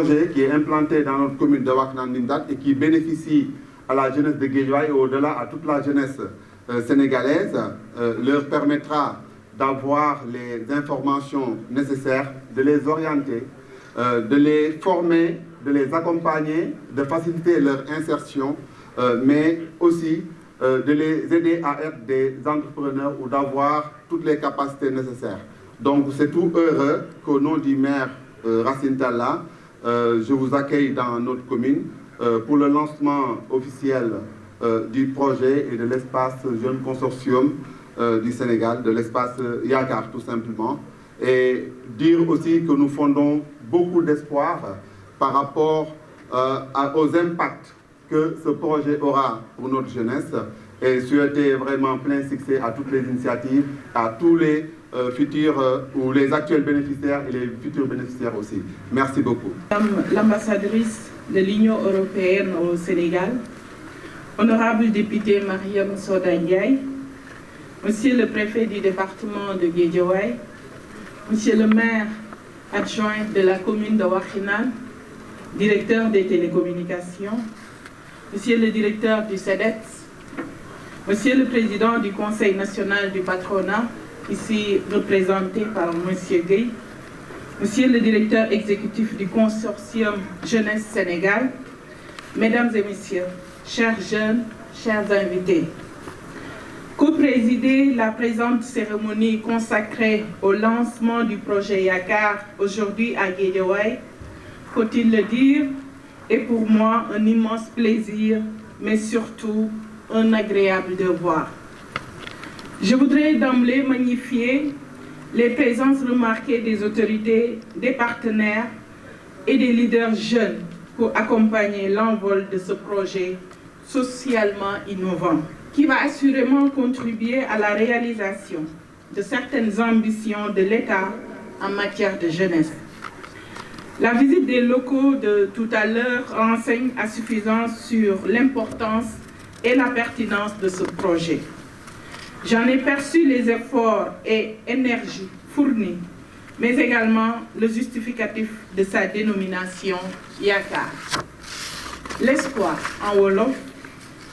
projet qui est implanté dans notre commune de Wakhinane Nimzatt et qui bénéficie à la jeunesse de Guédiawaye et au-delà à toute la jeunesse sénégalaise, leur permettra d'avoir les informations nécessaires, de les orienter, de les former, de les accompagner, de faciliter leur insertion, mais aussi de les aider à être des entrepreneurs ou d'avoir toutes les capacités nécessaires. Donc c'est tout heureux qu'au nom du maire Racine Talla, je vous accueille dans notre commune pour le lancement officiel du projet et de l'espace Jeune Consortium du Sénégal, de l'espace Yakar tout simplement, et dire aussi que nous fondons beaucoup d'espoir par rapport aux impacts que ce projet aura pour notre jeunesse et souhaiter vraiment plein succès à toutes les initiatives, à tous les futurs ou les actuels bénéficiaires et les futurs bénéficiaires aussi. Merci beaucoup. Madame l'ambassadrice de l'Union européenne au Sénégal, honorable député Mariam Soda Ndiaye, monsieur le préfet du département de Guédiawaye, monsieur le maire adjoint de la commune de Wakhinane, directeur des télécommunications, monsieur le directeur du CEDEPS, monsieur le président du Conseil national du patronat, ici représenté par monsieur Gueye, monsieur le directeur exécutif du consortium Jeunesse Sénégal, mesdames et messieurs, chers jeunes, chers invités, co-présider la présente cérémonie consacrée au lancement du projet Yakar aujourd'hui à Guédiawaye, faut-il le dire, est pour moi un immense plaisir, mais surtout un agréable devoir. Je voudrais d'emblée magnifier les présences remarquées des autorités, des partenaires et des leaders jeunes pour accompagner l'envol de ce projet socialement innovant, qui va assurément contribuer à la réalisation de certaines ambitions de l'État en matière de jeunesse. La visite des locaux de tout à l'heure renseigne à suffisance sur l'importance et la pertinence de ce projet. J'en ai perçu les efforts et énergies fournis, mais également le justificatif de sa dénomination Yakar. L'espoir en Wolof,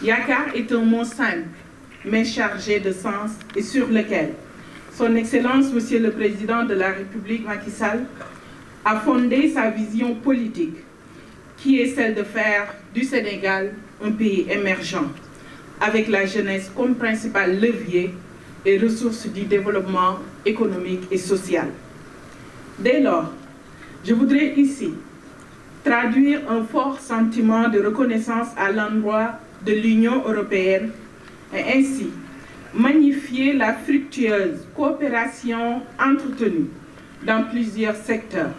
Yakar est un mot simple, mais chargé de sens et sur lequel Son Excellence, Monsieur le Président de la République Macky Sall, a fondé sa vision politique, qui est celle de faire du Sénégal un pays émergent, avec la jeunesse comme principal levier et ressource du développement économique et social. Dès lors, je voudrais ici traduire un fort sentiment de reconnaissance à l'endroit de l'Union européenne et ainsi magnifier la fructueuse coopération entretenue dans plusieurs secteurs,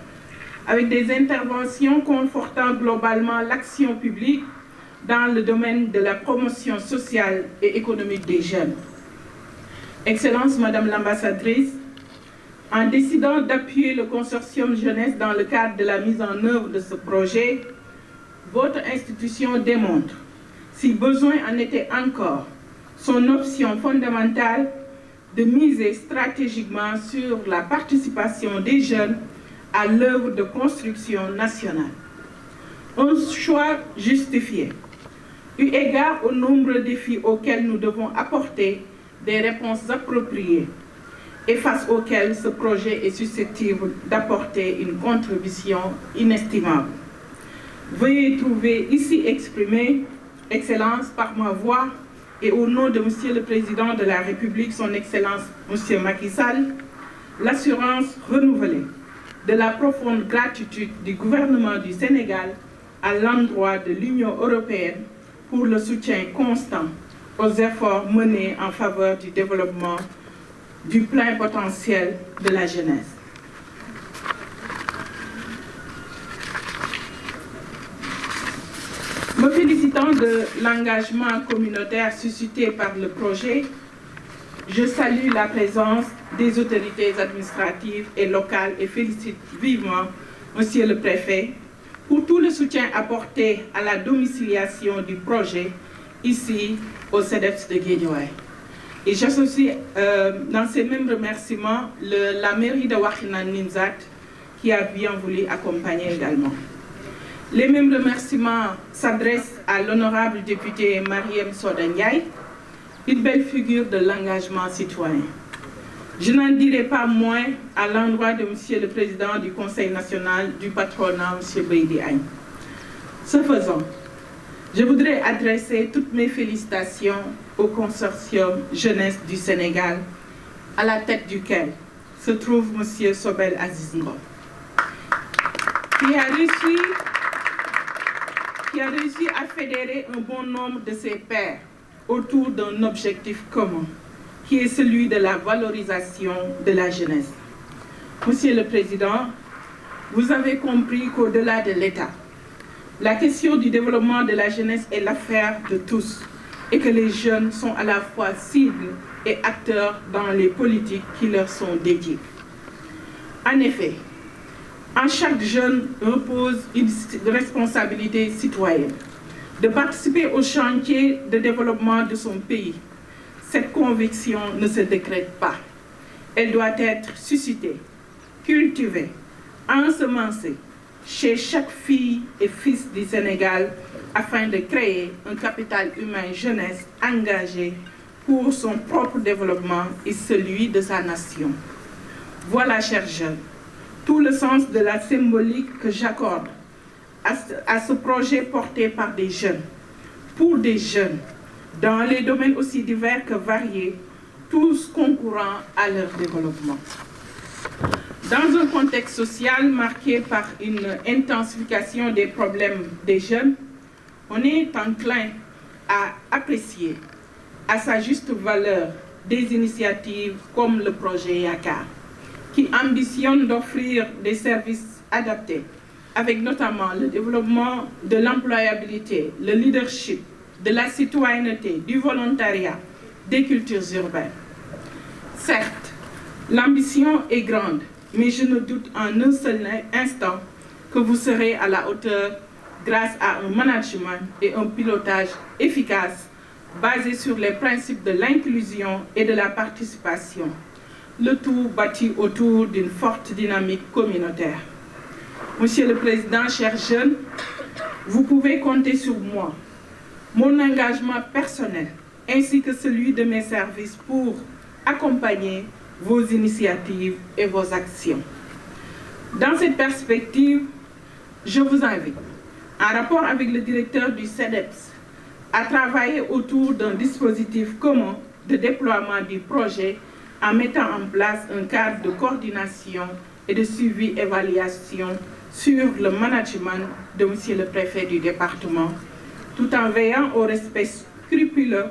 avec des interventions confortant globalement l'action publique dans le domaine de la promotion sociale et économique des jeunes. Excellence Madame l'ambassadrice, en décidant d'appuyer le consortium jeunesse dans le cadre de la mise en œuvre de ce projet, votre institution démontre, si besoin en était encore, son option fondamentale de miser stratégiquement sur la participation des jeunes à l'œuvre de construction nationale. Un choix justifié, eu égard aux nombreux défis auxquels nous devons apporter des réponses appropriées et face auxquels ce projet est susceptible d'apporter une contribution inestimable. Veuillez trouver ici exprimé, Excellence, par ma voix et au nom de Monsieur le Président de la République, Son Excellence Monsieur Macky Sall, l'assurance renouvelée de la profonde gratitude du gouvernement du Sénégal à l'endroit de l'Union européenne pour le soutien constant aux efforts menés en faveur du développement du plein potentiel de la jeunesse. Me félicitant de l'engagement communautaire suscité par le projet, je salue la présence des autorités administratives et locales et félicite vivement Monsieur le Préfet pour tout le soutien apporté à la domiciliation du projet ici au CEDEPS de Guédiawaye. Et j'associe dans ces mêmes remerciements la mairie de Wakhinane Nimzatt qui a bien voulu accompagner également. Les mêmes remerciements s'adressent à l'honorable député Marième Soda Ndiaye, une belle figure de l'engagement citoyen. Je n'en dirai pas moins à l'endroit de Monsieur le Président du Conseil national du patronat, M. Beydi Agne. Ce faisant, je voudrais adresser toutes mes félicitations au consortium Jeunesse du Sénégal, à la tête duquel se trouve M. Sobel Aziz Ngom, qui a réussi à fédérer un bon nombre de ses pairs autour d'un objectif commun, qui est celui de la valorisation de la jeunesse. Monsieur le Président, vous avez compris qu'au-delà de l'État, la question du développement de la jeunesse est l'affaire de tous et que les jeunes sont à la fois cibles et acteurs dans les politiques qui leur sont dédiées. En effet, en chaque jeune repose une responsabilité citoyenne de participer au chantier de développement de son pays. Cette conviction ne se décrète pas. Elle doit être suscitée, cultivée, ensemencée chez chaque fille et fils du Sénégal afin de créer un capital humain jeunesse engagé pour son propre développement et celui de sa nation. Voilà, chers jeunes, tout le sens de la symbolique que j'accorde à ce projet porté par des jeunes, pour des jeunes, dans les domaines aussi divers que variés, tous concourant à leur développement. Dans un contexte social marqué par une intensification des problèmes des jeunes, on est enclin à apprécier à sa juste valeur des initiatives comme le projet Yakar, qui ambitionne d'offrir des services adaptés, avec notamment le développement de l'employabilité, le leadership, de la citoyenneté, du volontariat, des cultures urbaines. Certes, l'ambition est grande, mais je ne doute en un seul instant que vous serez à la hauteur grâce à un management et un pilotage efficace basé sur les principes de l'inclusion et de la participation, le tout bâti autour d'une forte dynamique communautaire. Monsieur le Président, chers jeunes, vous pouvez compter sur moi, mon engagement personnel, ainsi que celui de mes services pour accompagner vos initiatives et vos actions. Dans cette perspective, je vous invite, en rapport avec le directeur du CEDEPS, à travailler autour d'un dispositif commun de déploiement du projet en mettant en place un cadre de coordination et de suivi-évaluation sur le management de Monsieur le Préfet du département, tout en veillant au respect scrupuleux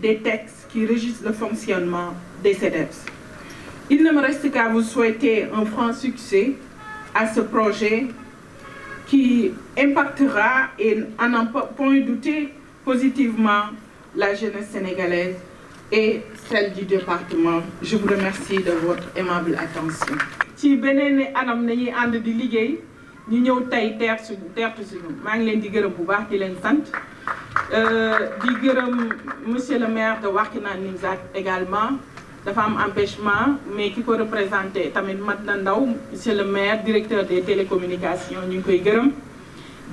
des textes qui régissent le fonctionnement des CEDEPS. Il ne me reste qu'à vous souhaiter un franc succès à ce projet qui impactera, et à n'en point douter, positivement la jeunesse sénégalaise et celle du département. Je vous remercie de votre aimable attention. ci beneen anam nañuy ànd di liggéey ñu ñëw tey teertu suñu maa ngi leen di gërëm bu baax di leen sant di gërëm monsieur le maire de Wakhinane Nimzatt également dafa am empêchement mais ki ko représenté tamit mat na ndaw monsieur le maire directeur des télécommunications ñu ngi koy gërëm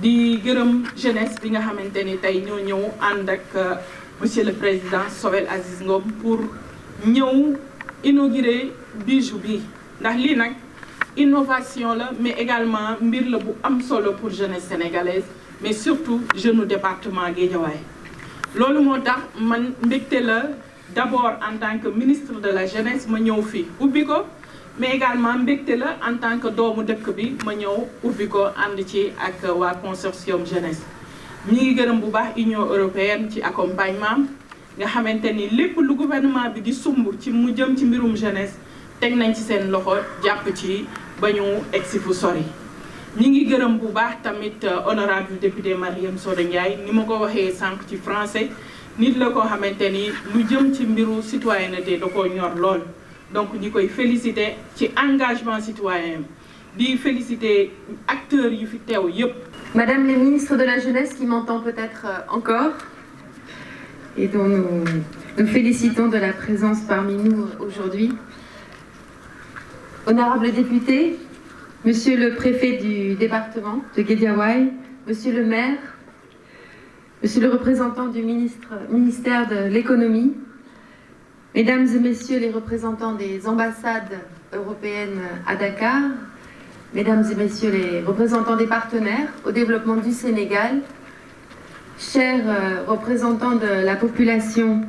di gërëm jeunesse bi nga xamante ni tey ñoo ñëw ànd ak monsieur le président Sobel Aziz Ngom pour ñëw inaugurer bijou bi ndax lii nag innovation la mais également mbir la bu am solo pour jeunesse sénégalaise mais surtout jeune département Guédiawaye loolu moo tax man mbégte la d'abord en tant que ministre de la jeunesse ma ñëw fii ubbi ko mais également mbégte la en tant que doomu dëkk bi ma ñëw ubbi ko ànd ci ak waa consortium jeunesse ñi ngi gërëm bu baax Union européenne ci accompagnement nga xamante ni lépp lu gouvernement bi di sumb ci mu jëm ci mbirum jeunesse teg nañ ci seen loxo jàpp ci ba ñu egsi fu sori ñi ngi gërëm bu baax tamit honorable député Marième Soda Ndiaye ni ma ko waxee sànq ci français nit la koo xamante ni lu jëm ci mbiru citoyenneté da koo ñor lool donc ñi koy féliciter ci engagement citoyen di féliciter acteurs yu fi teew yépp. Madame la ministre de la Jeunesse qui m'entend peut-être encore et dont nous félicitons de la présence parmi nous aujourd'hui. Honorable député, Monsieur le préfet du département de Guédiawaye, Monsieur le maire, Monsieur le représentant du ministère de l'économie, Mesdames et Messieurs les représentants des ambassades européennes à Dakar, Mesdames et Messieurs les représentants des partenaires au développement du Sénégal, chers représentants de la population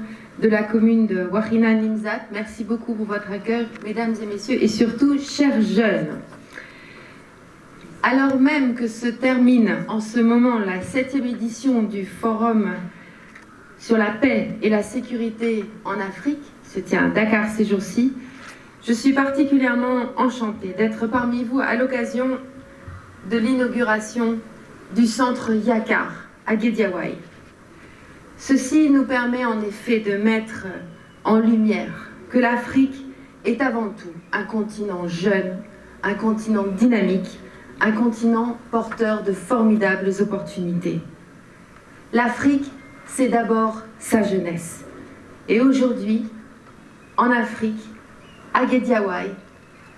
de la commune de Wakhinane Nimzatt, merci beaucoup pour votre accueil, Mesdames et Messieurs, et surtout, chers jeunes. Alors même que se termine en ce moment la 7e édition du Forum sur la paix et la sécurité en Afrique, se tient à Dakar ces jours-ci, je suis particulièrement enchantée d'être parmi vous à l'occasion de l'inauguration du centre Yakar à Guédiawaye. Ceci nous permet en effet de mettre en lumière que l'Afrique est avant tout un continent jeune, un continent dynamique, un continent porteur de formidables opportunités. L'Afrique, c'est d'abord sa jeunesse. Et aujourd'hui, en Afrique, à Guédiawaye,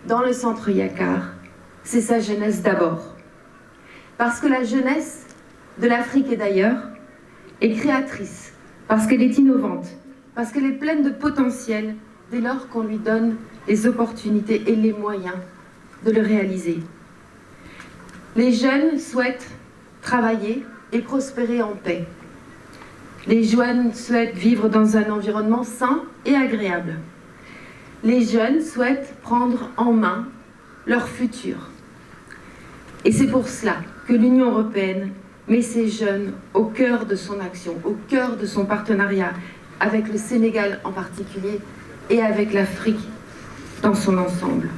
dans le centre Yakar, c'est sa jeunesse d'abord. Parce que la jeunesse de l'Afrique et d'ailleurs est créatrice, parce qu'elle est innovante, parce qu'elle est pleine de potentiel dès lors qu'on lui donne les opportunités et les moyens de le réaliser. Les jeunes souhaitent travailler et prospérer en paix. Les jeunes souhaitent vivre dans un environnement sain et agréable. Les jeunes souhaitent prendre en main leur futur. Et c'est pour cela que l'Union européenne met ces jeunes au cœur de son action, au cœur de son partenariat avec le Sénégal en particulier et avec l'Afrique dans son ensemble.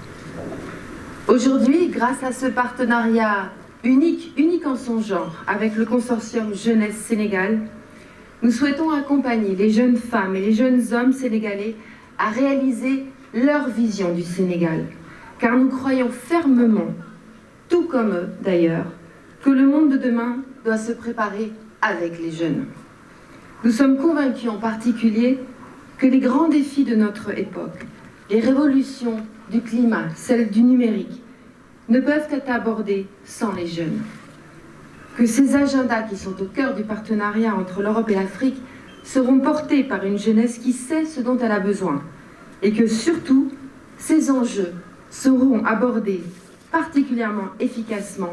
Aujourd'hui, grâce à ce partenariat unique en son genre avec le consortium Jeunesse Sénégal, nous souhaitons accompagner les jeunes femmes et les jeunes hommes sénégalais à réaliser leur vision du Sénégal, car nous croyons fermement, tout comme eux d'ailleurs, que le monde de demain doit se préparer avec les jeunes. Nous sommes convaincus en particulier que les grands défis de notre époque, les révolutions du climat, celles du numérique, ne peuvent être abordées sans les jeunes. Que ces agendas qui sont au cœur du partenariat entre l'Europe et l'Afrique seront portés par une jeunesse qui sait ce dont elle a besoin et que surtout, ces enjeux seront abordés particulièrement efficacement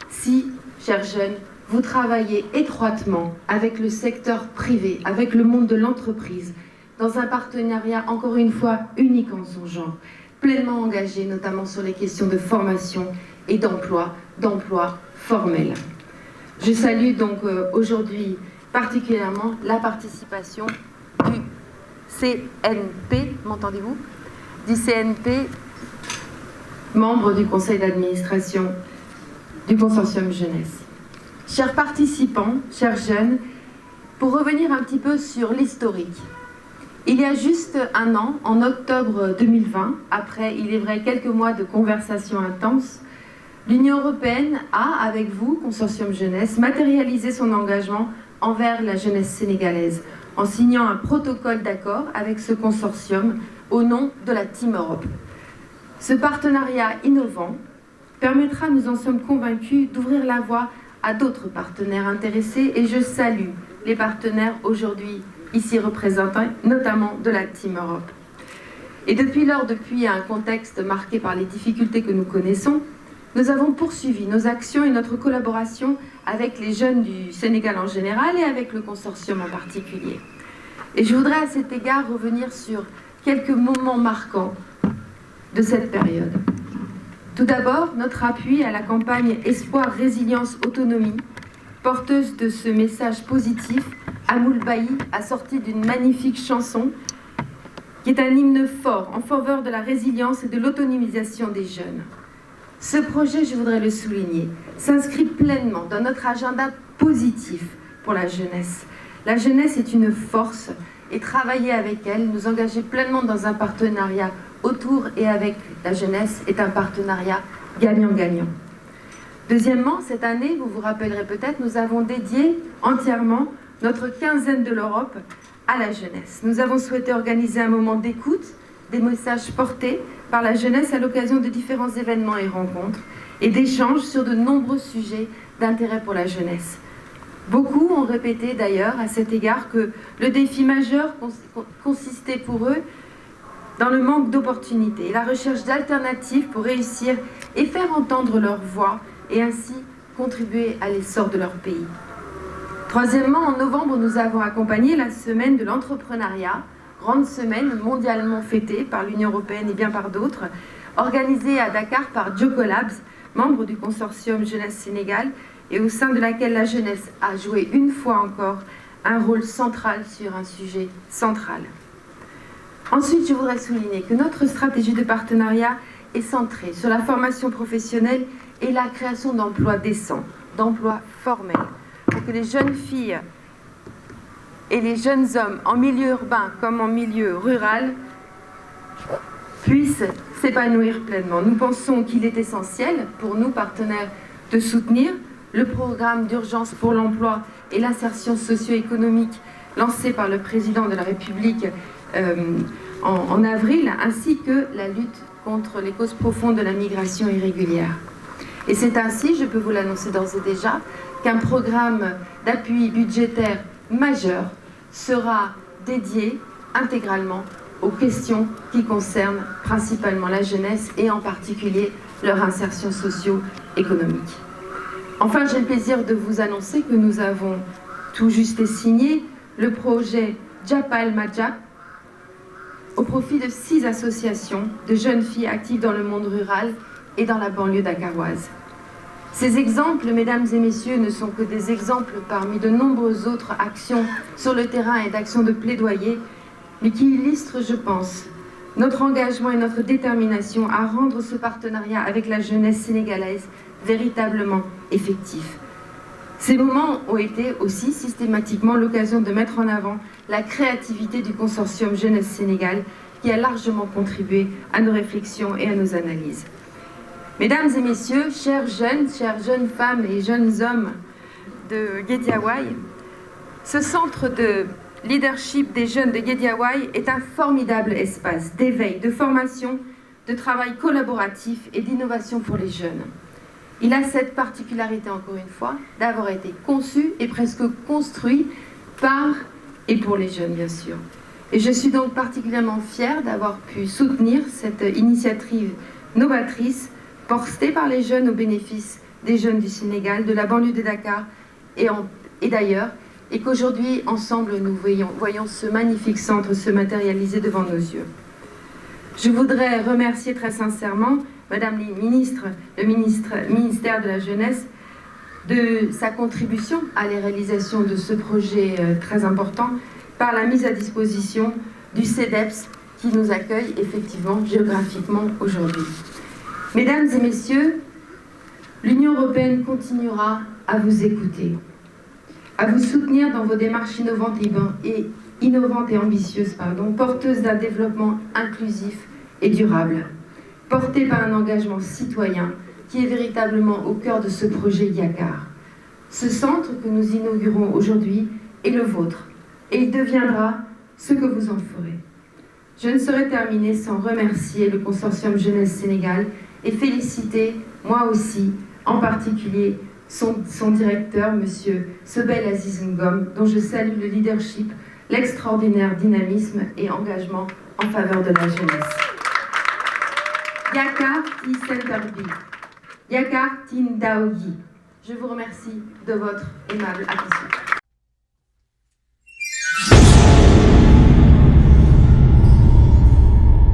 si, chers jeunes, vous travaillez étroitement avec le secteur privé, avec le monde de l'entreprise, dans un partenariat, encore une fois, unique en son genre, pleinement engagé notamment sur les questions de formation et d'emploi formel. Je salue donc aujourd'hui particulièrement la participation du CNP, m'entendez-vous? Du CNP, membre du conseil d'administration du consortium jeunesse. Chers participants, chers jeunes, pour revenir un petit peu sur l'historique, il y a juste un an, en octobre 2020, après, il est vrai, quelques mois de conversations intenses, l'Union européenne a, avec vous, Consortium Jeunesse, matérialisé son engagement envers la jeunesse sénégalaise, en signant un protocole d'accord avec ce consortium au nom de la Team Europe. Ce partenariat innovant permettra, nous en sommes convaincus, d'ouvrir la voie à d'autres partenaires intéressés et je salue les partenaires aujourd'hui ici représentés, notamment de la Team Europe. Et depuis lors, depuis un contexte marqué par les difficultés que nous connaissons, nous avons poursuivi nos actions et notre collaboration avec les jeunes du Sénégal en général et avec le consortium en particulier. Et je voudrais à cet égard revenir sur quelques moments marquants de cette période. Tout d'abord, notre appui à la campagne Espoir, Résilience, Autonomie, porteuse de ce message positif, Amoul Bailly a sorti d'une magnifique chanson qui est un hymne fort en faveur de la résilience et de l'autonomisation des jeunes. Ce projet, je voudrais le souligner, s'inscrit pleinement dans notre agenda positif pour la jeunesse. La jeunesse est une force et travailler avec elle, nous engager pleinement dans un partenariat autour et avec la jeunesse est un partenariat gagnant-gagnant. Deuxièmement, cette année, vous vous rappellerez peut-être, nous avons dédié entièrement notre quinzaine de l'Europe à la jeunesse. Nous avons souhaité organiser un moment d'écoute, des messages portés par la jeunesse à l'occasion de différents événements et rencontres, et d'échanges sur de nombreux sujets d'intérêt pour la jeunesse. Beaucoup ont répété d'ailleurs à cet égard que le défi majeur consistait pour eux dans le manque d'opportunités et la recherche d'alternatives pour réussir et faire entendre leur voix et ainsi contribuer à l'essor de leur pays. Troisièmement, en novembre, nous avons accompagné la semaine de l'entrepreneuriat, grande semaine mondialement fêtée par l'Union européenne et bien par d'autres, organisée à Dakar par Jocolabs, membre du consortium Jeunesse Sénégal, et au sein de laquelle la jeunesse a joué une fois encore un rôle central sur un sujet central. Ensuite, je voudrais souligner que notre stratégie de partenariat est centrée sur la formation professionnelle et la création d'emplois décents, d'emplois formels, pour que les jeunes filles et les jeunes hommes en milieu urbain comme en milieu rural puissent s'épanouir pleinement. Nous pensons qu'il est essentiel pour nous, partenaires, de soutenir le programme d'urgence pour l'emploi et l'insertion socio-économique lancé par le président de la République en avril, ainsi que la lutte contre les causes profondes de la migration irrégulière. Et c'est ainsi, je peux vous l'annoncer d'ores et déjà, qu'un programme d'appui budgétaire majeur sera dédié intégralement aux questions qui concernent principalement la jeunesse et en particulier leur insertion socio-économique. Enfin, j'ai le plaisir de vous annoncer que nous avons tout juste signé le projet Japal Maja au profit de 6 associations de jeunes filles actives dans le monde rural et dans la banlieue dakaroise. Ces exemples, mesdames et messieurs, ne sont que des exemples parmi de nombreuses autres actions sur le terrain et d'actions de plaidoyer, mais qui illustrent, je pense, notre engagement et notre détermination à rendre ce partenariat avec la jeunesse sénégalaise véritablement effectif. Ces moments ont été aussi systématiquement l'occasion de mettre en avant la créativité du consortium Jeunesse Sénégal qui a largement contribué à nos réflexions et à nos analyses. Mesdames et messieurs, chères jeunes femmes et jeunes hommes de Guédiawaye, ce centre de leadership des jeunes de Guédiawaye est un formidable espace d'éveil, de formation, de travail collaboratif et d'innovation pour les jeunes. Il a cette particularité, encore une fois, d'avoir été conçu et presque construit par et pour les jeunes, bien sûr. Et je suis donc particulièrement fière d'avoir pu soutenir cette initiative novatrice portée par les jeunes au bénéfice des jeunes du Sénégal, de la banlieue de Dakar et d'ailleurs, et qu'aujourd'hui, ensemble, nous voyons ce magnifique centre se matérialiser devant nos yeux. Je voudrais remercier très sincèrement Madame le ministère de la Jeunesse, de sa contribution à la réalisation de ce projet très important par la mise à disposition du CEDEPS qui nous accueille effectivement géographiquement aujourd'hui. Mesdames et messieurs, l'Union européenne continuera à vous écouter, à vous soutenir dans vos démarches innovantes et ambitieuses, porteuses d'un développement inclusif et durable, portées par un engagement citoyen qui est véritablement au cœur de ce projet Yakar. Ce centre que nous inaugurons aujourd'hui est le vôtre, et il deviendra ce que vous en ferez. Je ne saurais terminer sans remercier le consortium Jeunesse Sénégal et féliciter, moi aussi, en particulier, son directeur, M. Sobel Aziz Ngom, dont je salue le leadership, l'extraordinaire dynamisme et engagement en faveur de la jeunesse. Yakar Ti Senterbi, Yakar Ti Ndaogi. Je vous remercie de votre aimable attention.